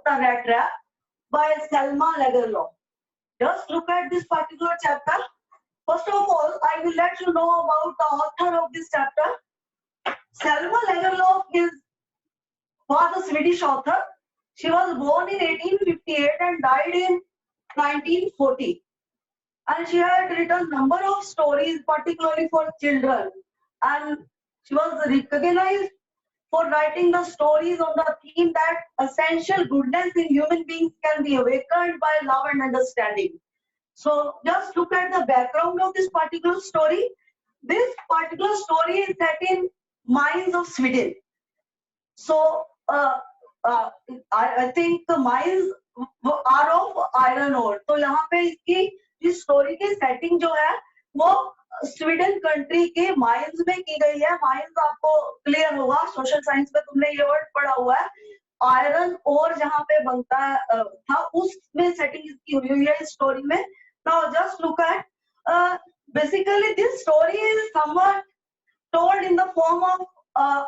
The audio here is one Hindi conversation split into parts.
The Rat Trap by Selma Lagerlof. Just look at this particular chapter. First of all, I will let you know about the author of this chapter. Selma Lagerlof was a Swedish author. She was born in 1858 and died in 1940. And she had written a number of stories, particularly for children. And she was recognized for writing the stories on the theme that essential goodness in human beings can be awakened by love and understanding. So just look at the background of this particular story. This particular story is set in mines of Sweden. So I think the mines are of iron ore. तो यहाँ पे इसकी इस स्टोरी की सेटिंग जो है वो स्वीडन कंट्री के माइंस में की गई है. माइंस आपको क्लियर होगा, सोशल साइंस में तुमने ये वर्ड पढ़ा हुआ है. आयरन और जहाँ पे बनता था उसमें सेटिंग इसकी हुई है इस स्टोरी में. Now just look at basically this story is somewhat told in the form of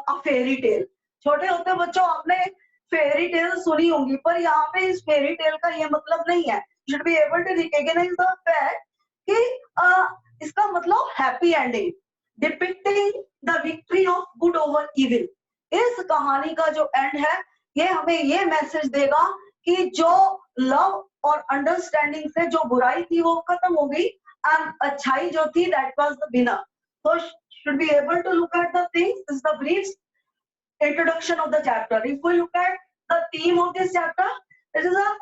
a fairy tale. छोटे होते बच्चों आपने फेरी टेल सुनी होंगी, पर यहाँ पे इस फेरी टेल का ये मतलब नहीं है. You should be able to recognize the fact कि इसका मतलब happy ending, depicting the victory of good over evil. इस कहानी का जो एंड है ये हमें ये मैसेज देगा कि जो लव और अंडरस्टैंडिंग से जो बुराई थी वो खत्म हो गई एंड अच्छाई जो थी that was the winner. So should be able to look at the things. This is the brief introduction of the chapter. If we look at the theme of this chapter, it is a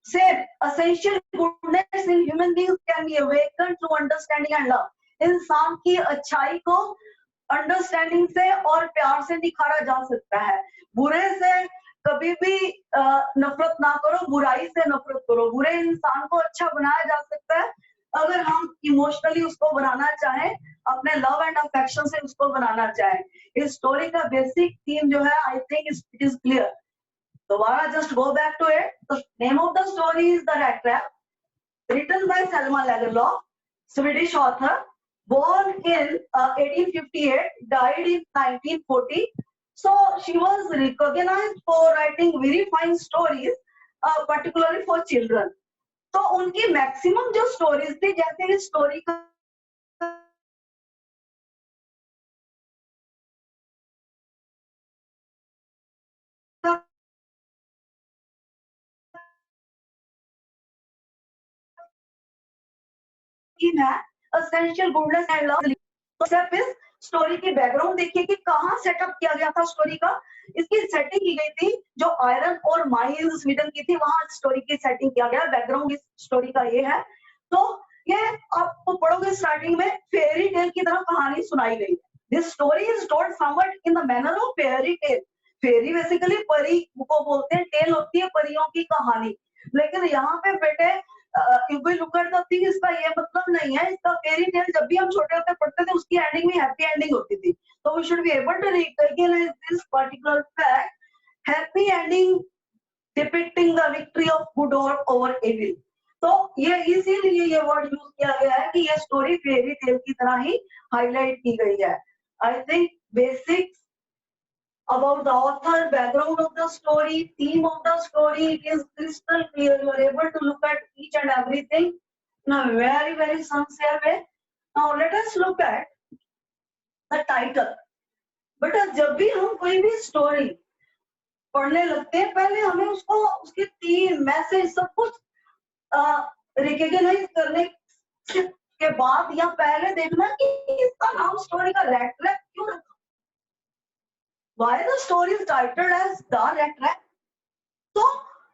same essential goodness in human beings can be awakened through understanding and love. इंसान की अच्छाई को अंडरस्टैंडिंग से और प्यार से निखारा जा सकता है. बुरे से कभी भी नफरत ना करो, बुराई से नफरत करो. बुरे इंसान को अच्छा बनाया जा सकता है अगर हम इमोशनली उसको बनाना चाहें, अपने लव एंड अफेक्शन से उसको बनाना चाहें. इस स्टोरी का बेसिक थीम जो है I think it is clear. So I'll just go back to it. The name of the story is The Rat Trap, written by Selma Lagerlof, Swedish author, born in 1858, died in 1940. So she was recognized for writing very fine stories, particularly for children. तो उनकी मैक्सिमम जो स्टोरीज थी, जैसे इस स्टोरी का है एसेंशियल गुडनेस एंड लव. तो सिर्फ इस स्टोरी की बैकग्राउंड देखिए कि कहाँ सेटअप किया गया था स्टोरी का. इसकी सेटिंग की गई थी जो आयरन और माइंस स्वीडन की थी, वहां स्टोरी की सेटिंग किया गया. बैकग्राउंड इस स्टोरी का ये है. तो ये आपको पढ़ोगे स्टार्टिंग में फेरी टेल की तरह कहानी सुनाई गई. This story is told somewhat in the manner of fairy tale. Fairy basically परी को बोलते हैं, टेल होती है परियों की कहानी. लेकिन यहाँ पे बेटे लुक एट द थिंग, इसका ये मतलब नहीं है. इसका फेरी टेल जब भी हम छोटे होते पढ़ते थे उसकी एंडिंग में हैप्पी एंडिंग होती थी. तो we should be able to recognise this particular fact, happy ending depicting the victory of good over evil. तो ये इसीलिए ये वर्ड यूज किया गया है कि ये स्टोरी फेरी टेल की तरह ही हाईलाइट की गई है. I think basics about the author, background of the story, theme of the story, it is crystal clear. You are able to look at each and everything in a very, very sincere way. Now let us look at the title. But जब भी हम कोई भी स्टोरी पढ़ने लगते हैं, पहले हमें उसको उसके थीम, मैसेज सब कुछ रिकॉग्नाइज करने के बाद या पहले देखना कि इसका नाम स्टोरी का रैट ट्रैप क्यों रखा. Why the story is titled as The Rat Trap? तो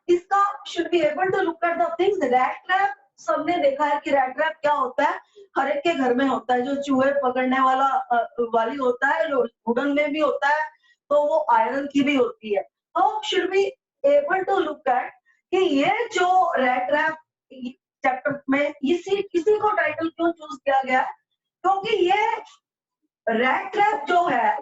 इसका should be able to look at the things. Rat Trap सबने देखा है कि rat trap क्या होता है. हर एक के घर में होता है. जो चूहे पकड़ने वाली होता है, जो वुडन में भी होता है, तो वो आयरन की भी होती है. तो should be able to look at कि ये जो rat trap चैप्टर में इसी को टाइटल क्यों चूज किया गया है, क्योंकि ये rat trap जो है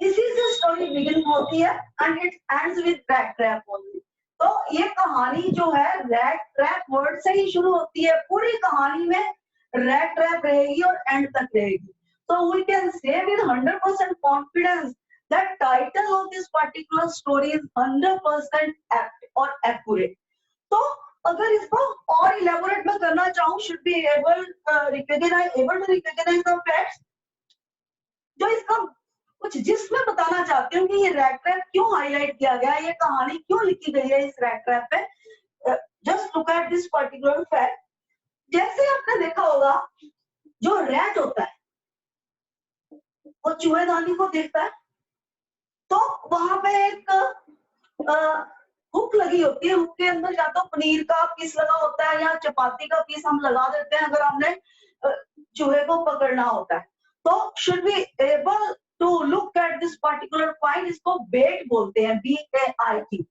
इसी से स्टोरी बिगिन होती है and it ends with rat trap only. तो ये कहानी जो है रैट ट्रैप वर्ड से ही शुरू होती है. पूरी कहानी में रैट ट्रैप रहेगी और एंड तक रहेगी. तो we can say with 100% confidence that title of this particular story is 100% apt. और एक्यूरेट। तो अगर इसको और इलेबोरेट में करना चाहूँ, should be able to recognise the facts, जो इसका कुछ जिसमें बताना चाहती हूँ कि ये रैट ट्रैप क्यों हाईलाइट किया गया है, ये कहानी क्यों लिखी गई है इस रैट ट्रैप पे। Just look at this particular fact. जैसे आपने देखा होगा, जो रैट होता है वो चूहेदानी को देखता है, तो वहां पे एक हुक लगी होती है, हुक के अंदर या तो पनीर का पीस लगा होता है या चपाती का पीस हम लगा देते हैं अगर हमने चूहे को पकड़ना होता है। तो should be able to look at this particular point, इसको बेट बोलते हैं, BAIT।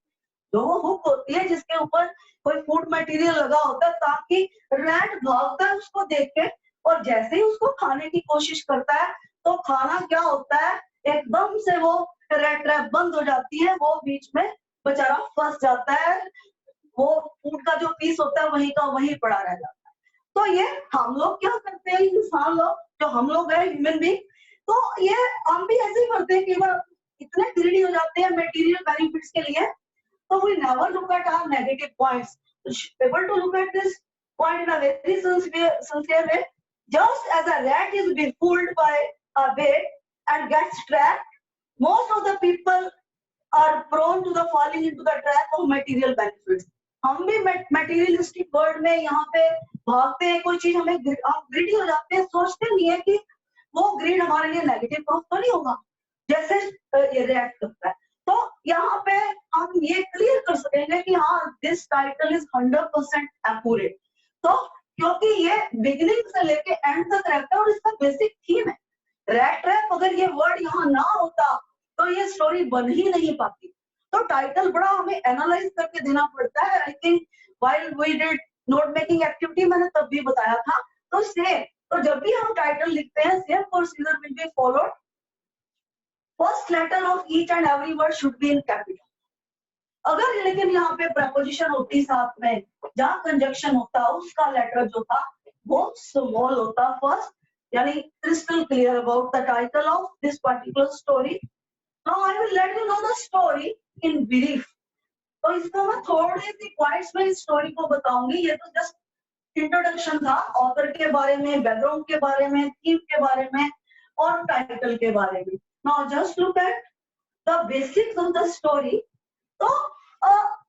जो वो हुक होती है जिसके ऊपर कोई फूड मटेरियल लगा होता है, ताकि रैट भागता है उसको देख के, और जैसे ही उसको खाने की कोशिश करता है तो खाना क्या होता है, एकदम से वो रैट ट्रैप बंद हो जाती है, वो बीच में बेचारा फंस जाता है, वो फूड का जो पीस होता है वहीं का वहीं पड़ा रह जाता है। तो ये हम लोग क्या करते हैं, इंसान लोग, जो हम लोग हैं ह्यूमन बीइंग, तो ये हम भी ऐसे ही करते हैं, कई बार इतने ग्रीडी हो जाते हैं मटेरियल बेनिफिट्स के लिए, so we never look at our negative points. Able to look at this point in a very sincere way. Just as a rat is befooled by a bait and gets trapped, most of the people are prone to the falling into the trap of material benefits. हम भी materialistic world में यहाँ पे भागते हैं, कोई चीज हमें हम greedy हो जाते हैं, सोचते नहीं है कि वो greed हमारे लिए negative proof तो नहीं होगा, जैसे ये react करता है। तो यहाँ पे हम ये क्लियर कर सकेंगे कि हाँ, दिस टाइटल इज 100% एक्यूरेट। तो क्योंकि ये बिगिनिंग से लेके एंड तक रहता है और इसका बेसिक थीम है रैट ट्रैप। अगर ये वर्ड यहाँ ना होता तो ये स्टोरी बन ही नहीं पाती। तो टाइटल बड़ा हमें एनालाइज करके देना पड़ता है। I think while we did note making activity मैंने तब भी बताया था। तो सेम, तो जब भी हम टाइटल लिखते हैं, same procedure will be followed. First letter of each and every word should be in capital. अगर लेकिन यहाँ पे preposition होती साथ में, जहाँ conjunction होता, उसका letter जो था वो small होता first, यानी crystal clear about the title of this particular story. Now I will let you know the story in brief. तो इसको मैं थोड़ी सी points में इस story को बताऊंगी। ये तो just introduction था, author के बारे में, background के बारे में, theme के बारे में और title के बारे में। Now just look at the basics of the story. So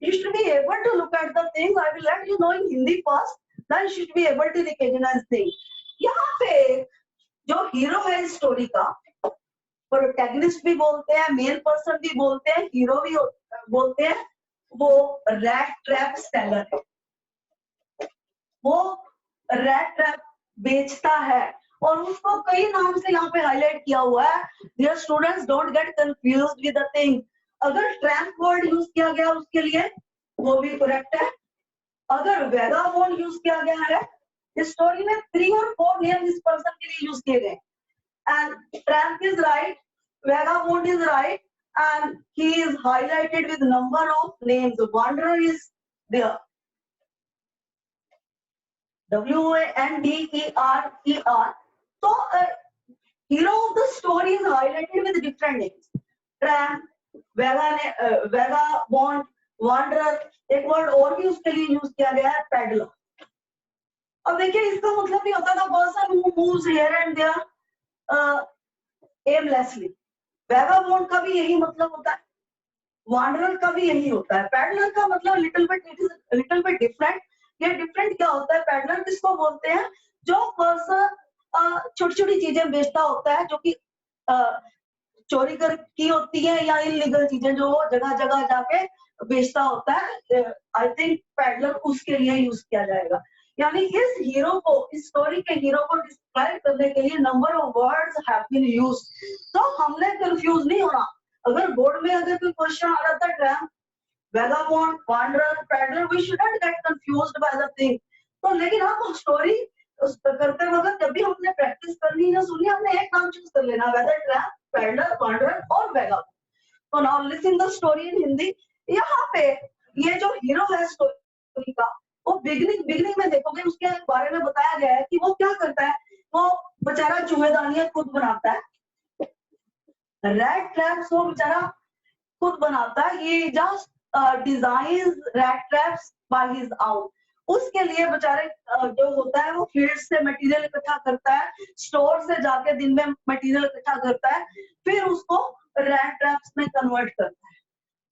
you should be able to look at the things. I will let you know in Hindi first. Then you should be able to recognize things. यहाँ पे जो हीरो है इस स्टोरी का, प्रोटैगनिस्ट भी बोलते हैं, मेन पर्सन भी बोलते हैं, हीरो भी बोलते हैं, वो रैट ट्रैप सेलर है। वो रैट ट्रैप बेचता है और उसको कई नाम से यहाँ पे हाईलाइट किया हुआ है। Dear students, don't get confused with the thing. अगर ट्रैप वर्ड यूज किया गया उसके लिए वो भी करेक्ट है। अगर वेगाबोंड यूज किया गया है, इस स्टोरी में 3 और 4 नेम इस पर्सन के लिए यूज किए गए। And trap is right, vagabond is right, and he is highlighted with number of names. Wanderer is there, WANDERER. So hero of the story is highlighted with different names. Tramp, vagabond, wanderer. एक वर्ड और भी उसके लिए यूज किया गया है, पेडलर। अब देखिए, इसका मतलब नहीं होता था person who moves here and there aimlessly. Vagabond का भी यही मतलब होता है, वांडरर का भी यही होता है। पेडलर का मतलब लिटिल बिट डिफरेंट। ये डिफरेंट क्या होता है? पेडलर किसको बोलते हैं? जो पर्सन छोटी छोटी चीजें बेचता होता है, जो कि चोरी कर की होती है या इलीगल चीजें जो जगह जगह जाके बेचता होता है। आई थिंक पेडलर उसके लिए यूज किया जाएगा। यानी इस हीरो को, इस स्टोरी के हीरो को डिस्क्राइब करने के लिए number of words have been used. तो हमने कंफ्यूज नहीं होना। अगर बोर्ड में अगर कोई क्वेश्चन आ रहा था, tramp, vagabond, wanderer, pedlar, we shouldn't get confused by the thing. तो लेकिन हम स्टोरी करते वक्त जब भी हमने प्रैक्टिस करनी है, सुनिए, हमने एक नाम चूज कर लेना, वेदर ट्रैम्प, पेडलर, वांडरर और वैगाबॉन्ड। तो now listen the story in Hindi. यहाँ पे ये जो हीरो है स्टोरी का, वो बिगनिंग में देखोगे उसके बारे में बताया गया है कि वो क्या करता है। वो बेचारा चूहेदानियां खुद बनाता है, रैट ट्रैप्स वो बेचारा खुद बनाता है। ये just design rat traps by his out. उसके लिए बेचारे जो होता है वो फील्ड से मटेरियल इकट्ठा करता है, स्टोर से जाके दिन में मटेरियल इकट्ठा करता है, फिर उसको रैट ट्रैप्स में कन्वर्ट करता है।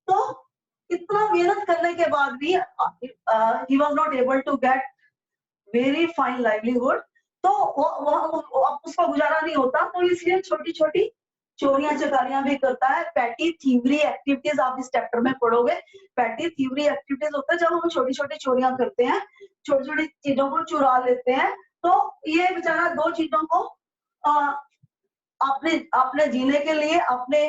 तो इतना मेहनत करने के बाद भी he was not able to get very fine livelihood. तो उसका गुजारा नहीं होता, तो इसलिए छोटी छोटी चोरियां चकारियां भी करता है। पैटी थीवरी एक्टिविटीज आप इस चैप्टर में पढ़ोगे। पैटी थीवरी एक्टिविटीज होता है जब हम छोटी छोटी चोरियां करते हैं, छोटी छोटी चीजों को चुरा लेते हैं। तो ये बेचारा दो चीजों को अपने अपने जीने के लिए, अपने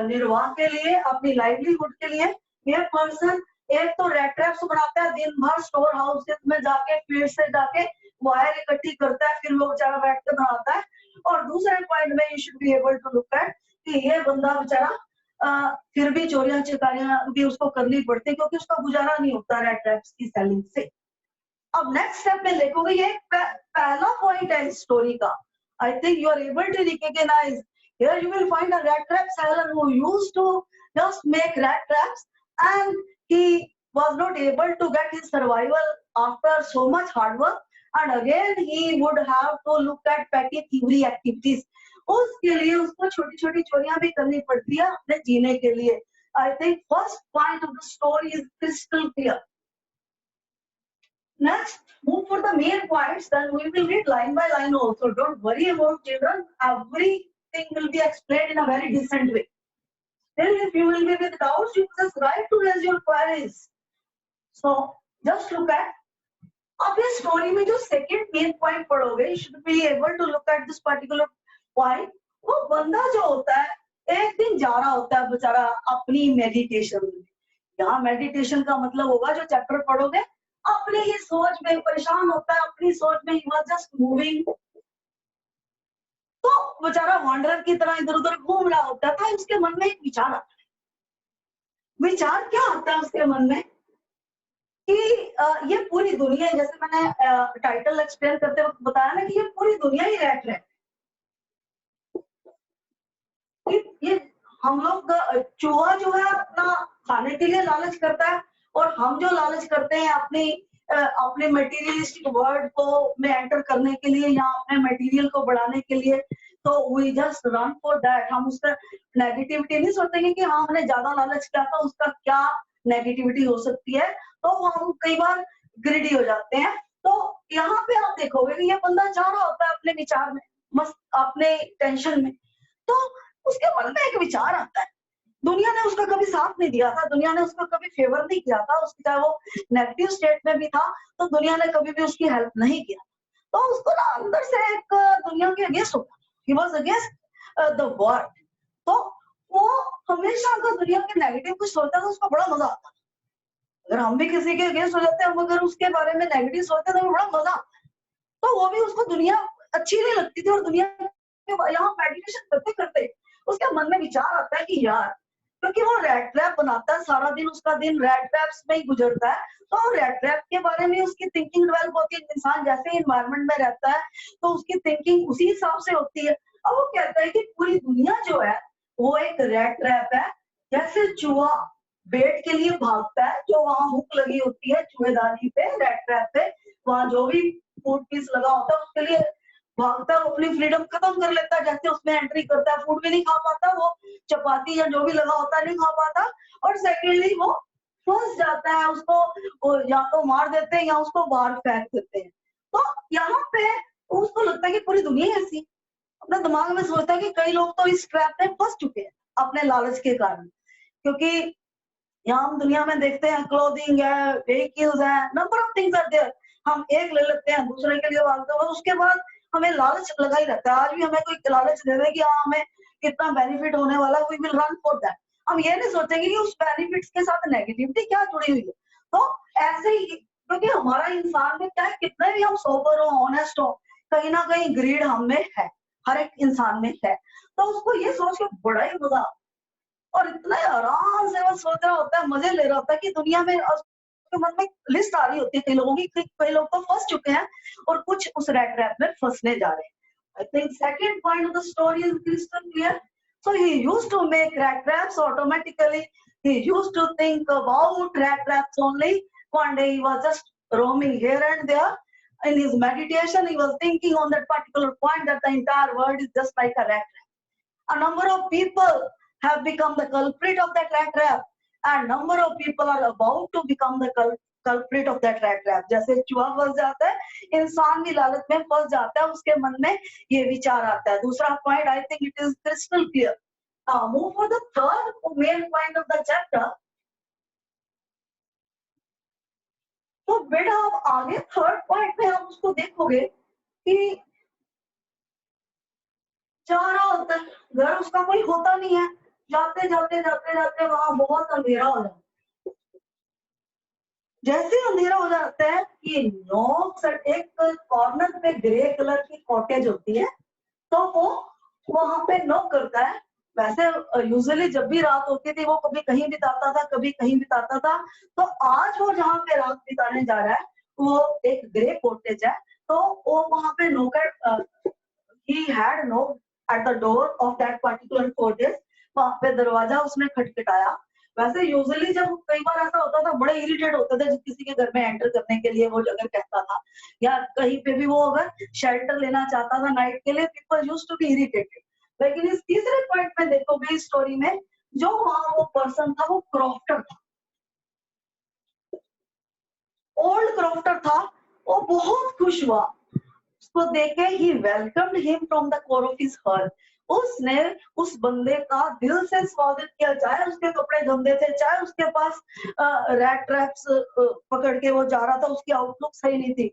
निर्वाह के लिए, अपनी लाइवलीहुड के लिए ये पर्सन एक तो रैट ट्रैप्स बनाता है, दिन भर स्टोर हाउसेस में जाके फील्ड से जाके वायर इकट्ठी करता है, फिर वो बेचारा बैठ के बनाता है। और दूसरे पॉइंट में you should be able to look at कि ये बंदा बेचारा फिर भी चोरियां चकारियां भी उसको करनी पड़ती है क्योंकि उसका गुजारा नहीं होता रैट ट्रैप्स की सेलिंग से। अब नेक्स्ट स्टेप में देखोगे, ये पहला पॉइंट है इस स्टोरी का। I think you are able to recognize. Here you will find a rat trap seller who used to just make rat traps, and he was not able to get his survival after so much hard work, and again he would have to look at petty thievery activities. उसके लिए उसको छोटी छोटी चोरियां भी करनी पड़ती है अपने जीने के लिए। I think first point of the story is crystal clear. Next, move for the main points, then we will read line by line also. Don't worry about children, everything will be explained in a very decent way. Still, if you will be with doubts, you just write to raise your queries. So, just look at, अब इस स्टोरी में जो सेकंड मेन पॉइंट पढ़ोगे, you should be able to look at this particular point. वो बंदा जो होता है, एक दिन जा रहा होता है बेचारा अपनी मेडिटेशन में। यहाँ मेडिटेशन का मतलब होगा जो चैप्टर पढ़ोगे, अपनी ही सोच में परेशान होता है, अपनी सोच में ही वाज जस्ट मूविंग। तो बेचारा वांडरर की तरह इधर उधर घूम रहा होता था। उसके मन में एक विचार आता है। विचार क्या आता है उसके मन में कि ये पूरी दुनिया, जैसे मैंने टाइटल एक्सप्लेन करते वक्त बताया ना कि ये पूरी दुनिया ही रैट है। ये हम लोग चूहा जो है अपना खाने के लिए लालच करता है, और हम जो लालच करते हैं अपने मटेरियलिस्टिक वर्ल्ड को में एंटर करने के लिए या अपने मटेरियल को बढ़ाने के लिए, तो we just run for that. हम उसका नेगेटिविटी नहीं सोचेंगे कि हाँ हमने ज्यादा लालच किया था, उसका क्या नेगेटिविटी हो सकती है, तो हम कई बार ग्रीडी हो जाते हैं। तो यहाँ पे आप देखोगे कि ये बंदा जा रहा होता है अपने विचार में, मस्त अपने टेंशन में, तो उसके मन में एक विचार आता है। दुनिया ने उसका कभी साथ नहीं दिया था, दुनिया ने उसको कभी फेवर नहीं किया था, उसकी चाहे वो नेगेटिव स्टेट में भी था तो दुनिया ने कभी भी उसकी हेल्प नहीं किया। तो उसको ना अंदर से एक दुनिया के अगेंस्ट होता, he was against the world. तो वो हमेशा अगर दुनिया के नेगेटिव कुछ सोचता था उसको बड़ा मजा आता। अगर हम भी किसी के अगेंस्ट हो जाते हैं, हम अगर उसके बारे में नेगेटिव सोचते तो बड़ा मजा आता। तो वो भी उसको दुनिया अच्छी नहीं लगती थी, और दुनिया यहाँ मेडिटेशन करते करते उसके मन में विचार आता है कि यार, क्योंकि वो रैट ट्रैप बनाता है, सारा दिन उसका दिन रैट ट्रैप्स में ही गुजरता है, तो रैट ट्रैप के बारे में उसकी थिंकिंग डेवलप होती है। इंसान जैसे एनवायरनमेंट में रहता है तो उसकी थिंकिंग उसी हिसाब से होती है। अब वो कहता है कि पूरी दुनिया जो है वो एक रैट ट्रैप है। जैसे चूहा बेट के लिए भागता है, जो वहां हुक लगी होती है चूहेदानी पे, रैट ट्रैप पे, वहां जो भी फूड पीस लगा होता है उसके लिए भागता है, अपनी फ्रीडम खत्म कर लेता है। जैसे उसमें एंट्री करता है, फूड भी नहीं खा पाता, वो चपाती या जो भी लगा होता है नहीं खा पाता, और सेकेंडली वो फंस जाता है, उसको या तो मार देते हैं या उसको बाहर फेंक देते हैं। तो यहाँ पे उसको लगता है कि पूरी दुनिया ऐसी, अपने दिमाग में सोचता है कि कई लोग तो इस ट्रैप में फंस चुके हैं अपने लालच के कारण। क्योंकि यहाँ हम दुनिया में देखते हैं क्लोथिंग है, व्हीकल्स है, number of things are there. हम एक ले लेते हैं, दूसरे के लिए भागते हैं, उसके बाद हमें लालच लगा ही रहता है। आज भी हमें कोई लालच दे दे कि हाँ हमें कितना बेनिफिट होने वाला, we will run for that. हम ये नहीं सोचेंगे कि उस बेनिफिट्स के साथ नेगेटिविटी क्या जुड़ी हुई है। तो ऐसे ही, क्योंकि हमारा इंसान में क्या है, कितने भी हम सोबर हो, ऑनेस्ट हो, कहीं ना कहीं ग्रीड हम में है, हर एक इंसान में है। तो उसको ये सोच के बड़ा ही मजा, और इतना आराम से वो सोच रहा होता है, मजे ले रहा होता है कि दुनिया में उसके मन में लिस्ट आ रही होती है कई लोगों की, कई लोग तो फंस चुके हैं और कुछ उस रैट ट्रैप में फंसने जा रहे हैं। I think second point of the story is crystal clear. So he used to make rat traps automatically. He used to think about rat traps only. One day he was just roaming here and there. In his meditation, he was thinking on that particular point that the entire world is just like a rat trap. A number of people have become the culprit of that rat trap, and number of people are about to become the culprit of that rat trap. जैसे चूहा फंस जाता है, इंसान भी लालच में फंस जाता है, उसके मन में ये विचार आता है. दूसरा point, I think it is crystal clear. Now move for the third main point of the chapter. तो बेटा आप आगे थर्ड पॉइंट में आप उसको देखोगे कि जा रहा होता है, घर उसका कोई होता नहीं है, जाते जाते जाते जाते वहां बहुत अंधेरा हो जाता है. जैसे अंधेरा हो जाता है कि नॉक एक कॉर्नर पे ग्रे कलर की कॉटेज होती है, तो वो वहां पे नॉक करता है. वैसे यूजुअली जब भी रात होती थी वो कभी कहीं बिताता था, कभी कहीं बिताता था. तो आज वो जहाँ पे रात बिताने जा रहा है वो एक ग्रे कॉटेज है. तो वो वहां पे नोकर he had knocked at the door of that particular cottage. वहां पे दरवाजा उसने खटखटाया. वैसे यूजुअली जब कई बार ऐसा होता था, बड़े इरिटेट होते थे जब किसी के घर में एंटर करने के लिए वो अगर कहता था, या कहीं पे भी वो अगर शेल्टर लेना चाहता था नाइट के लिए, people used to be irritated. लेकिन इस तीसरे पॉइंट में देखोगे इस स्टोरी में, जो वहां वो पर्सन था वो क्रॉफ्टर था, ओल्ड क्रॉफ्टर था. वो बहुत खुश हुआ उसको देखे. ही welcomed him from the core of his heart. उसने उस बंदे का दिल से स्वागत किया, चाहे उसके कपड़े गंदे थे, चाहे उसके पास रैट ट्रैप्स पकड़ के वो जा रहा था, उसकी आउटलुक सही नहीं थी.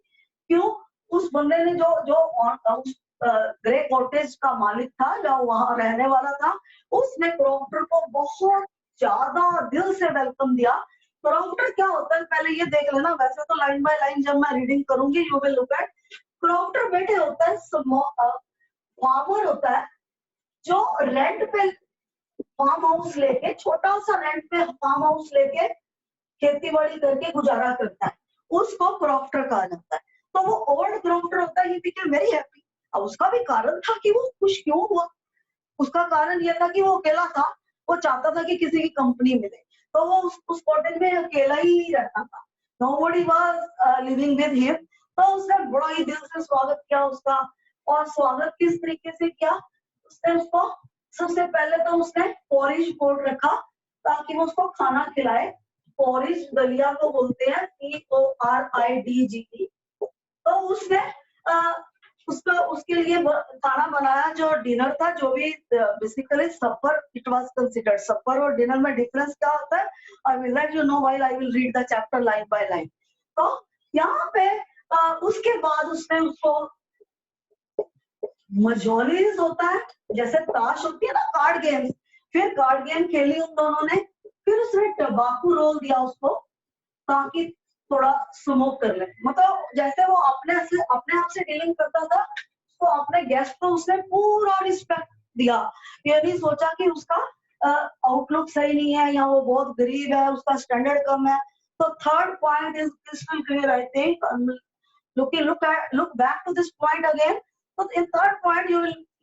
क्यों? उस बंदे ने जो ग्रे कॉटेज का मालिक था, जो वहां रहने वाला था, उसने क्रॉफ्टर को बहुत ज्यादा दिल से वेलकम दिया. क्रॉफ्टर क्या होता है पहले ये देख लेना. वैसे तो लाइन बाय लाइन जब मैं रीडिंग करूंगी you will look at. Crofter बैठे होता है, फार्मर होता है जो रेंट पे फार्म हाउस लेके, छोटा सा रेंट पे फार्म हाउस लेके खेती बाड़ी करके गुजारा करता है, उसको क्रॉफ्टर कहा जाता है. तो वो ओल्ड क्रॉफ्टर होता है, ही बिकेम वेरी हैप्पी. अब उसका भी कारण था कि वो खुश क्यों हुआ. उसका कारण ये था कि वो अकेला था, वो चाहता था कि किसी की कंपनी मिले. तो वो उस कॉटेज में अकेला ही रहता था. Nobody was living with him. तो उसने बड़ा ही दिल से स्वागत किया उसका. और स्वागत किस तरीके से किया, उसने उसको सबसे पहले तो उसने पॉरिश बोर्ड रखा ताकि वो उसको खाना खिलाए. पॉरिश दलिया को बोलते हैं, PORIDGE. तो उसने उसके लिए खाना बनाया जो डिनर था, जो भी basically supper it was considered. Supper और डिनर में डिफरेंस क्या होता है, I will let you know while I will read the chapter line by line. तो यहाँ पे उसके बाद उसने उसको मजोलीज होता है, जैसे ताश होती है ना, कार्ड गेम, फिर कार्ड गेम खेली उन दोनों ने. फिर उसने टबाकू रोल दिया उसको ताकि थोड़ा स्मोक कर ले. मतलब जैसे वो अपने आप से डीलिंग करता था, तो अपने गेस्ट को उसने पूरा रिस्पेक्ट दिया. ये नहीं सोचा कि उसका आउटलुक सही नहीं है या वो बहुत गरीब है, उसका स्टैंडर्ड कम है. तो third point is crystal clear I think. Look back to this point again. So in third point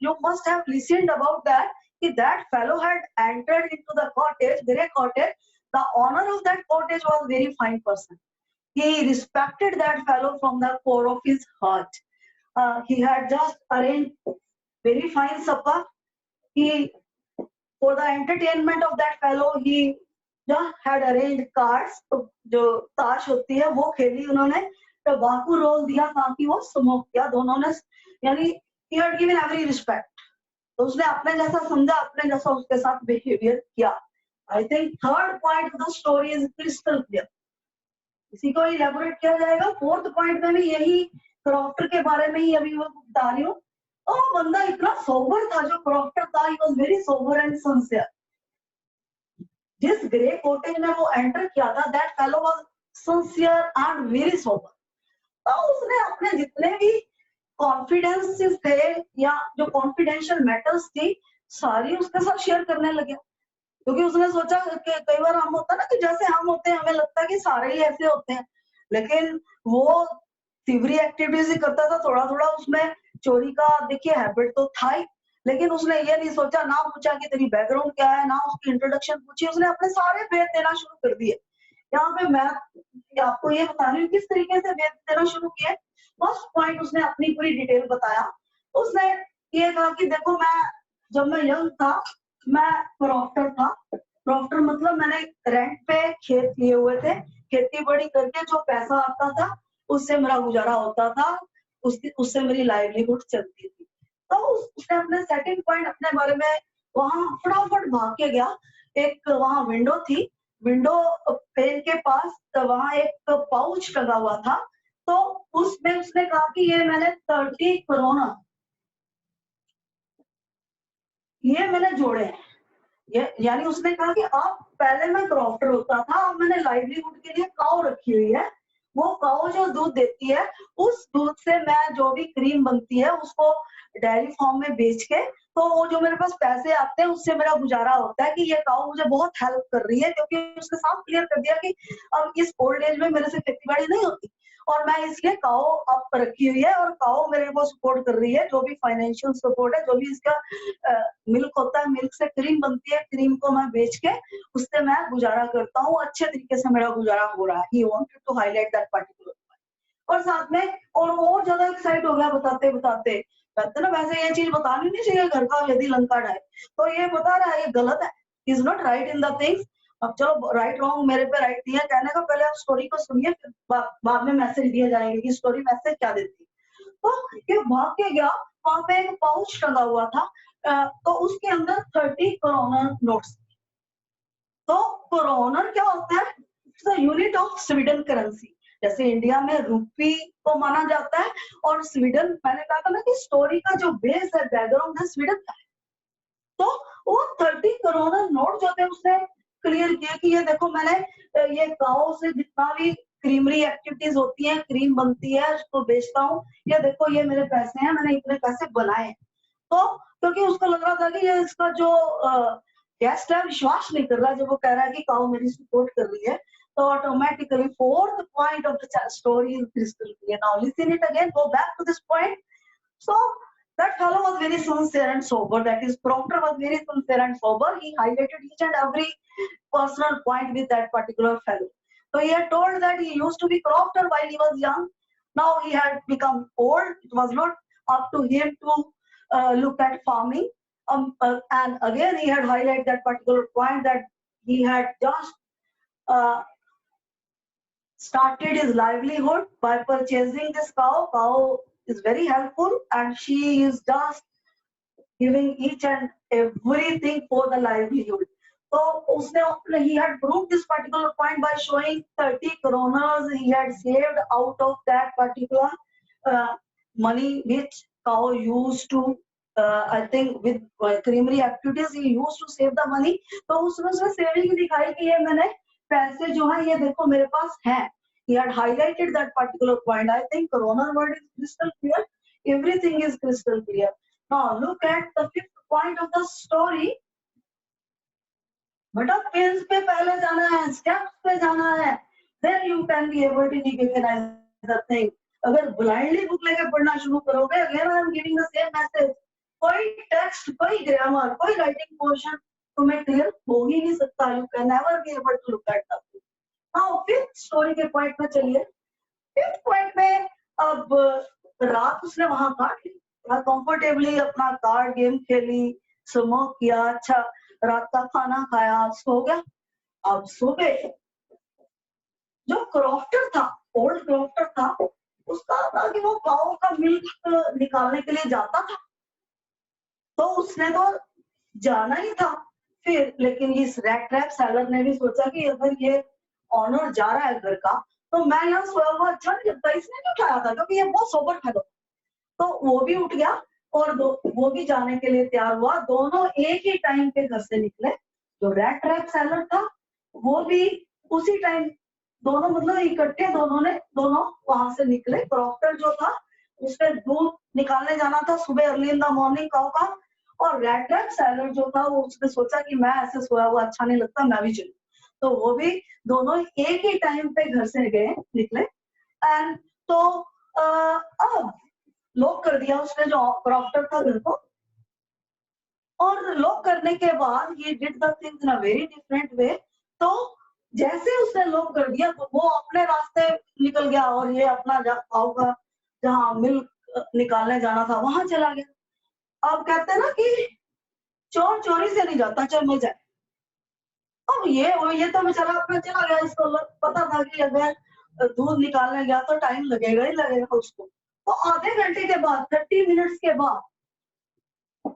you must have listened about that. That fellow had entered into the cottage, grey cottage. The owner of that cottage was very fine person. He respected that fellow from the core of his heart. He had just arranged very fine supper. For the entertainment of that fellow, he just had arranged cards. जो ताश होती है वो खेली उन्होंने. टबाकू रोल दिया ताकि वो स्मोक किया दोनों ने. यानी he had given every respect. तो उसने अपने जैसा समझा, अपने जैसा उसके साथ बिहेवियर किया. I think third point of the story is crystal clear. इसी को इलेबोरेट किया जाएगा. फोर्थ पॉइंट में भी यही क्रॉफ्टर के बारे में ही अभी मैं बता रही हूँ. और बंदा इतना सोबर था जो क्रॉफ्टर था, he was very sober and sincere. जिस ग्रे कॉटेज में वो एंटर किया था, that fellow was sincere and very sober. तो उसने अपने जितने भी कॉन्फिडेंसेस थे या जो कॉन्फिडेंशियल मैटर्स थी सारी उसके साथ शेयर करने लगे. क्योंकि उसने सोचा कि कई बार हम होता ना कि जैसे हम होते हैं हमें लगता है कि सारे ही ऐसे होते हैं, लेकिन वो थिवरी एक्टिविटीज ही करता था. थोड़ा थोड़ा उसमें चोरी का देखिए हैबिट तो था ही, लेकिन उसने ये नहीं सोचा, ना पूछा कि तेरी बैकग्राउंड क्या है, ना उसकी इंट्रोडक्शन पूछी, उसने अपने सारे वेद देना शुरू कर दिए। यहाँ पे मैं आपको ये बता रही हूँ किस तरीके से वेद देना शुरू किए। फर्स्ट पॉइंट, उसने अपनी पूरी डिटेल बताया। उसने ये कहा कि देखो, मैं जब मैं यंग था, मैं क्रॉफ्टर था। क्रॉफ्टर मतलब मैंने रेंट पे खेत लिए हुए थे, खेती बाड़ी करके जो पैसा आता था उससे मेरा गुजारा होता था, उससे मेरी लाइवलीहुड चलती थी। तो उसने अपने सेकंड पॉइंट अपने बारे में वहां फटाफट भाग के गया। एक वहां विंडो थी, विंडो पेन के पास वहां एक पाउच लगा हुआ था। तो उसमें उसने कहा कि ये मैंने 30 कोरोना ये मैंने जोड़े हैं। ये यानी उसने कहा कि अब पहले मैं क्रॉफ्टर होता था, अब मैंने लाइवलीहुड के लिए काऊ रखी हुई है। वो काऊ जो दूध देती है, उस दूध से मैं जो भी क्रीम बनती है उसको डेयरी फार्म में बेच के, तो वो जो मेरे पास पैसे आते हैं उससे मेरा गुजारा होता है। कि ये काऊ मुझे बहुत हेल्प कर रही है, क्योंकि उसने साफ क्लियर कर दिया कि अब इस ओल्ड एज में मेरे से खेती बाड़ी नहीं होती, और मैं इसलिए काऊ अब रखी हुई है, और काऊ मेरे को सपोर्ट कर रही है। जो भी फाइनेंशियल सपोर्ट है, जो भी इसका मिल्क होता है, मिल्क से क्रीम बनती है, क्रीम को मैं बेच के उससे मैं गुजारा करता हूँ, अच्छे तरीके से मेरा गुजारा हो रहा है। He wanted to highlight that particular. और साथ में और ज्यादा एक्साइट हो गया बताते बताते। कहते ना, वैसे ये चीज बतानी नहीं चाहिए, घर का यदि लंका ढाए। तो ये बता रहा है ये गलत है, is not right in the things. अब चलो, राइट रॉन्ग मेरे पे राइट दिया कहने का, पहले आप स्टोरी को सुनिए, फिर बाद में मैसेज दिया जाएगा कि स्टोरी मैसेज क्या देती है। तो ये भाग के गया, वहां पे एक पाउच टंगा हुआ था, तो उसके अंदर 30 करोनर नोट्स। तो करोनर क्या होता है? It's the unit of Sweden currency. जैसे इंडिया में रुपी को माना जाता है, और स्वीडन, मैंने कहा था ना कि स्टोरी का जो बेस है, बैकग्राउंड है, स्वीडन का है। तो वो 30 करोनर नोट जो थे उसने क्लियर किया कि ये देखो, मैंने ये गाँव से जितना भी क्रीमरी एक्टिविटीज होती है, क्रीम बनती है, उसको बेचता हूँ, ये देखो ये मेरे पैसे हैं, मैंने इतने पैसे बनाए। तो क्योंकि उसको लग रहा था कि ये इसका जो गेस्ट है विश्वास नहीं कर रहा, जब वो कह रहा है कि काऊ मेरी सपोर्ट कर रही है। तो automatically fourth point of the story is crystal clear. Now listen it again, go back to this point. So that fellow was very sincere and sober. That is, Proctor was very sincere and sober. He highlighted each and every personal point with that particular fellow. So he had told that he used to be crofter while he was young. Now he had become old. It was not up to him to look at farming. And again, he had highlighted that particular point that he had just uh, started his livelihood by purchasing this cow. Cow is very helpful, and she is just giving each and everything for the livelihood. So उसने he had proved this particular point by showing 30 kroners he had saved out of that particular money which cow used to I think with creamery activities he used to save the money. तो उसने saving दिखाई कि ये मैंने पैसे जो है ये देखो मेरे पास है. He had highlighted that particular point. I think Corona word is crystal clear. Everything is crystal clear. Now look at the fifth point of the story. बेटा पेज पे पहले जाना है, स्टेप्स पे जाना है, then you can be able to recognize the thing. अगर blindly बुक लेके पढ़ना शुरू करोगे, again I am giving the same message. कोई टेक्स्ट, कोई ग्रामर, कोई राइटिंग पोर्शन तुम्हें क्लियर हो ही नहीं सकता. You can never be able to look at that. Now fifth story के पॉइंट में चलिए. फिफ्थ पॉइंट में अब रात उसने वहां काट ली, कंफर्टेबली अपना कार्ड गेम खेली, स्मोक किया, अच्छा रात का खाना खाया, सो गया. अब सुबह जो क्रॉफ्टर था, ओल्ड क्रॉफ्टर था, उसका था कि वो काऊ का मिल्क निकालने के लिए जाता था. तो उसने तो जाना ही था फिर, लेकिन इस रैट ट्रैप सेलर ने भी सोचा कि अगर ये ऑनर जा रहा है घर का, तो मैं यहाँ सोया हुआ अच्छा नहीं लगता. इसने क्यों उठाया था, क्योंकि ये बहुत सोबर था. तो वो भी उठ गया और वो भी जाने के लिए तैयार हुआ. दोनों एक ही टाइम पे घर से निकले. जो रैट ट्रैप सेलर था वो भी उसी टाइम, दोनों मतलब इकट्ठे दोनों वहां से निकले. क्रॉफ्टर जो था उसने दूध निकालने जाना था सुबह अर्ली इन द मॉर्निंग काऊ का, और रैट ट्रैप सेलर जो था वो उसने सोचा कि मैं ऐसे सोया हुआ अच्छा नहीं लगता, मैं भी चलूं. तो वो भी दोनों एक ही टाइम पे घर से निकले. एंड तो अब लॉक कर दिया उसने, जो क्रॉफ्टर था घर को. और लॉक करने के बाद he did the things in a very different way. तो जैसे उसने लॉक कर दिया तो वो अपने रास्ते निकल गया और ये अपना होगा जहाँ मिल्क निकालने जाना था वहां चला गया। अब कहते हैं ना कि चोर चोरी से नहीं जाता, चल मिल जाए। अब ये तो बेचारा अपना चला गया, इसको पता था कि अगर दूध निकालने गया तो टाइम लगेगा ही लगेगा उसको। तो आधे घंटे के बाद 30 मिनट्स के बाद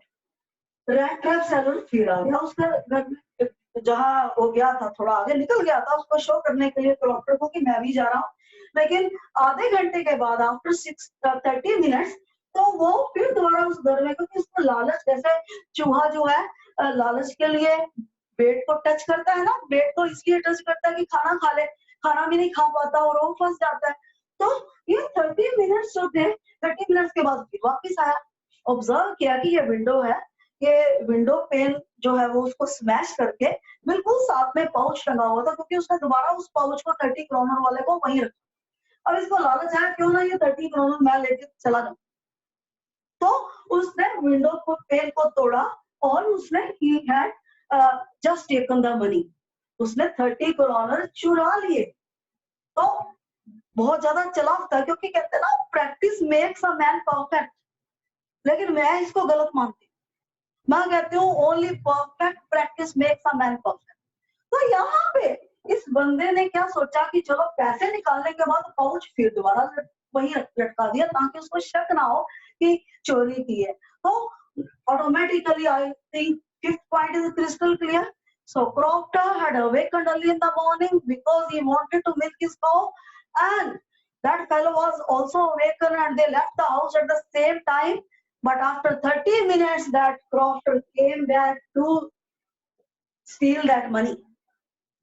रैट ट्रैप सेलर फिर आ गया उसका घर में, जहाँ वो गया था थोड़ा आगे निकल गया था उसको शो करने के लिए डॉक्टर को कि मैं भी जा रहा हूँ। लेकिन आधे घंटे के बाद आफ्टर 30 मिनट्स तो वो फिर दोबारा उस घर में, क्योंकि उसको लालच, जैसे चूहा जो है लालच के लिए बेड को टच करता है ना, बेड को इसलिए टच करता है कि खाना खा ले, खाना भी नहीं खा पाता और वो फंस जाता है। तो ये 30 मिनट्स जो थे, 30 मिनट्स के बाद फिर वापिस आया, ऑब्जर्व किया कि ये विंडो है, ये विंडो पेन जो है वो उसको स्मैश करके बिल्कुल साथ में पाउच टंगा हुआ था, क्योंकि उसने दोबारा उस पाउच को 30 क्रोनर वाले को वहीं रखा। अब इसको लालच आया क्यों ना ये 30 क्रोनर मैं लेके चला जाऊं। तो उसने विंडो को पेन को तोड़ा और उसने he had just taken the money, उसने 30 क्रोनर चुरा लिए। तो बहुत ज्यादा चलाक था, क्योंकि कहते हैं ना practice makes a man perfect, लेकिन मैं इसको गलत मानती हूँ। मैं कहती हूँ only perfect practice makes a man perfect. तो यहाँ पे इस बंदे ने क्या सोचा कि चलो पैसे निकालने के बाद पाउच फिर दोबारा वही लटका दिया ताकि उसको शक ना हो कि चोरी की है। तो automatically I think fifth point is crystal clear. So Crofter had awakened early in the morning because he wanted to milk his cow, and that fellow was also awakened and they left the house at the same time. But after 30 minutes, that Crofter came back to steal that money,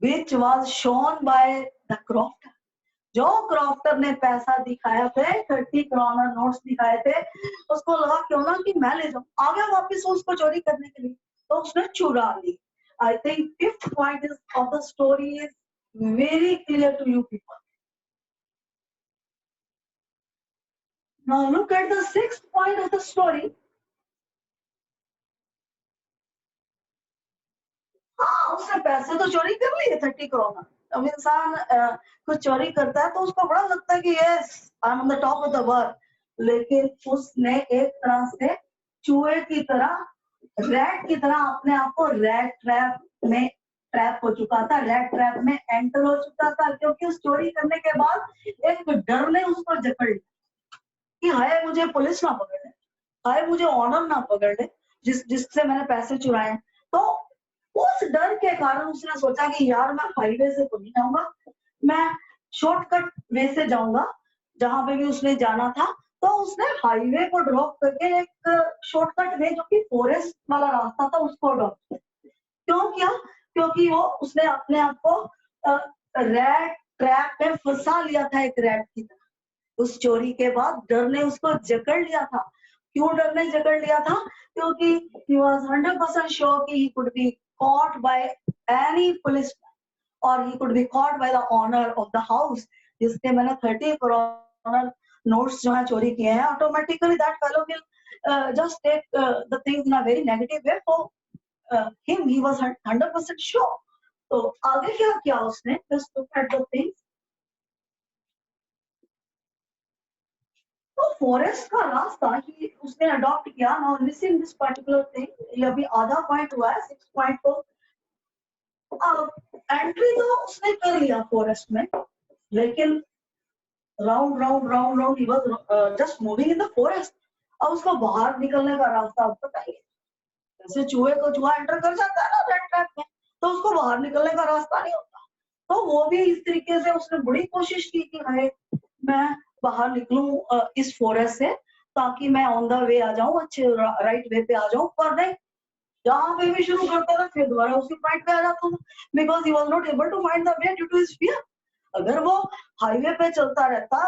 which was shown by the Crofter. जो क्रॉफ्टर ने पैसा दिखाया थे, 30 क्रोनर नोट्स दिखाए थे, उसको लगा क्यों ना कि मैं ले जाऊं, आ गया वापिस उसको चोरी करने के लिए, तो उसने चुरा ली। I think fifth point is of the story is very clear to you people. Now look at the sixth point of the story. हाँ, उसने पैसे तो चोरी कर लिए 30 क्रोनर. अब इंसान कुछ चोरी करता है तो उसको बड़ा लगता है कि yes I am on the top of the world, लेकिन उसने एक तरह से चूहे की तरह, रैट की तरह अपने आप को रैट ट्रैप में ट्रैप हो चुका था, रैट ट्रैप में एंटर हो चुका था, क्योंकि उस चोरी करने के बाद एक डर ने उसको जकड़ लिया कि हाय मुझे पुलिस ना पकड़ ले, हाय मुझे ऑनर ना पकड़ ले जिससे मैंने पैसे चुराए। तो उस डर के कारण उसने सोचा कि यार मैं हाईवे से तो नहीं जाऊंगा, मैं शॉर्टकट वे से जाऊंगा जहां पे भी उसने जाना था। तो उसने हाईवे को ड्रॉप करके एक शॉर्टकट वे जो कि फॉरेस्ट वाला रास्ता था उसको ड्रॉप किया। क्यों किया? क्योंकि वो उसने अपने आप को रैट ट्रैप में फंसा लिया था एक रैट की तरह। उस चोरी के बाद डर ने उसको जकड़ लिया था। क्यों डर ने जकड़ लिया था? क्योंकि he was 100% sure कि he could be caught by any policeman or he could be caught by the owner of the house जिसके मैंने 30 करोड़ नोट्स जो है चोरी किए हैं। Automatically that fellow will just take the things in a very negative way. For him he was 100% sure. तो आगे क्या किया उसने? Just look at the things. तो फॉरेस्ट का रास्ता ही उसने अडॉप्ट किया। Now listen this particular thing, ये अभी आधा पॉइंट हुआ है, 6 पॉइंट को एंट्री तो उसने कर लिया फॉरेस्ट में, लेकिन round round round round he was just moving in the forest. अब उसको बाहर निकलने का रास्ता आप बताइए, जैसे चूहे को चूहा एंटर कर जाता है ना रेड ट्रैप में, तो उसको बाहर निकलने का रास्ता नहीं होता। तो वो भी इस तरीके से उसने बड़ी कोशिश की कि हाय मैं बाहर निकलूं इस फॉरेस्ट से ताकि मैं ऑन द वे आ जाऊं, अच्छे राइट वे पे आ जाऊं। पर नहीं, जहां पे भी शुरू करता था फिर दोबारा उसी पॉइंट पे आ जाता था, because he was not able to find the way due to his fear. अगर वो हाईवे पे चलता रहता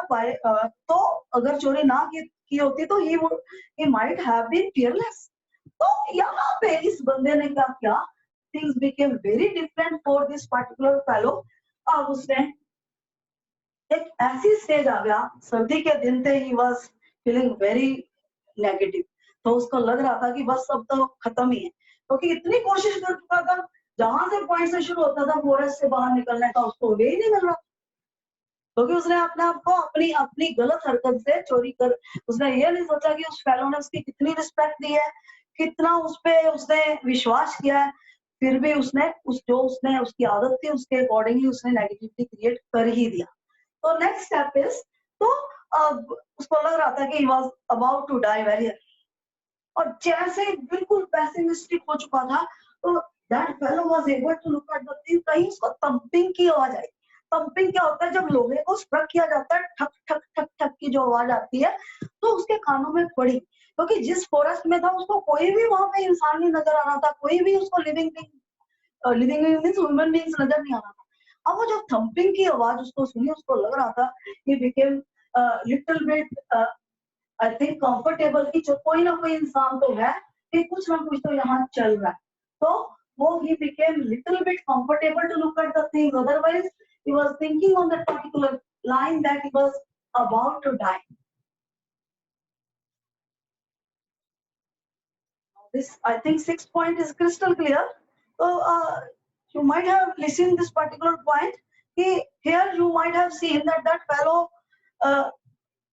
तो अगर चोरी ना की होती तो he might have been fearless. तो यहाँ पे इस बंदे ने क्या किया, things became very different for this particular fellow. अब उसने एक ऐसी स्टेज आ गया, सर्दी के दिन थे, he was feeling very negative. तो उसको लग रहा था कि बस अब तो खत्म ही है, क्योंकि इतनी कोशिश कर चुका था, जहां से पॉइंट से शुरू होता था फॉरेस्ट से बाहर निकलने का, उसको वे ही नहीं मिल रहा, क्योंकि उसने अपने आप को अपनी अपनी गलत हरकत से चोरी कर, उसने ये नहीं सोचा कि उस फेलो ने उसकी कितनी रिस्पेक्ट दी है, कितना उस पे उसने विश्वास किया है, फिर भी उसने उसने उसकी आदत थी उसके अकॉर्डिंगली उसने नेगेटिविटी क्रिएट कर ही दिया। तो नेक्स्ट स्टेप इज, तो अब उसको लग रहा था कि he was about to die very early, और जैसे बिल्कुल पेसिमिस्टिक हो चुका था, तो that fellow was able to look at the thing, कहीं उसको थंपिंग की आवाज आई। थंपिंग क्या होता है, जब लोहे को स्ट्रक किया जाता है, ठक ठक ठक ठक की जो आवाज आती है, तो उसके कानों में पड़ी, क्योंकि जिस फॉरेस्ट में था उसको कोई भी वहां पे इंसान नहीं नजर आ रहा था, कोई भी उसको लिविंग मींस ह्यूमन बीइंग्स नजर नहीं आ रहा था। अब वो जो थंपिंग की आवाज उसको सुनी, उसको लग रहा था कि became little bit I think comfortable, की जो कोई ना कोई इंसान तो है, कि कुछ ना कुछ तो यहाँ चल रहा है। तो वो he became little bit comfortable to look at the things, otherwise he was thinking on that particular line that he was about to die. This, I think, 6th point is crystal clear. So you might have listened this particular point. Here you might have seen that that fellow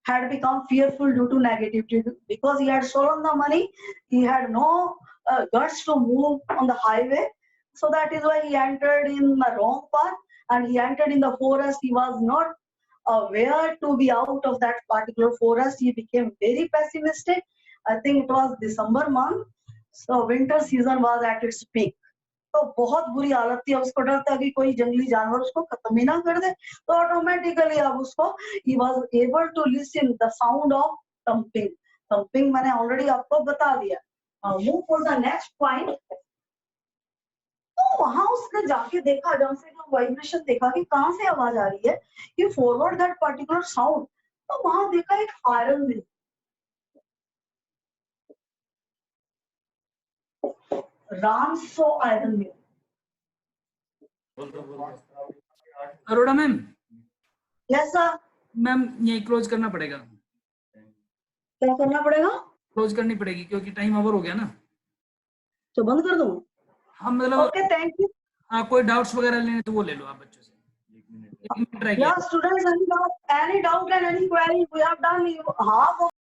had become fearful due to negativity, because he had stolen the money. He had no guts to move on the highway, so that is why he entered in the wrong path, and he entered in the forest. He was not aware to be out of that particular forest. He became very pessimistic. I think it was December month, so winter season was at its peak. तो बहुत बुरी हालत थी, अब उसको डर था कि कोई जंगली जानवर उसको खत्म ही ना कर दे, तो ऑटोमेटिकली अब उसको he was able to listen the sound of thumping. thumping मैंने ऑलरेडी आपको बता दिया। move for the next point. तो वहां उसने जाके देखा, जब से जो वाइब्रेशन देखा कि कहाँ से आवाज आ रही है, कि फॉरवर्ड दैट पर्टिकुलर साउंड, तो वहां देखा एक आयरन मिल, रामसो iron mill. Arora ma'am, yes sir. Ma'am यही क्लोज करना पड़ेगा, क्या करना पड़ेगा? क्लोज करनी पड़ेगी क्योंकि टाइम ओवर हो गया ना। तो बंद कर दूं? हम मतलब ओके, थैंक यू। हाँ, कोई डाउट्स वगैरह लेने तो वो ले लो आप बच्चों से। एक मिनट ट्राई किया। Yeah, students, any doubt and any query, we have done half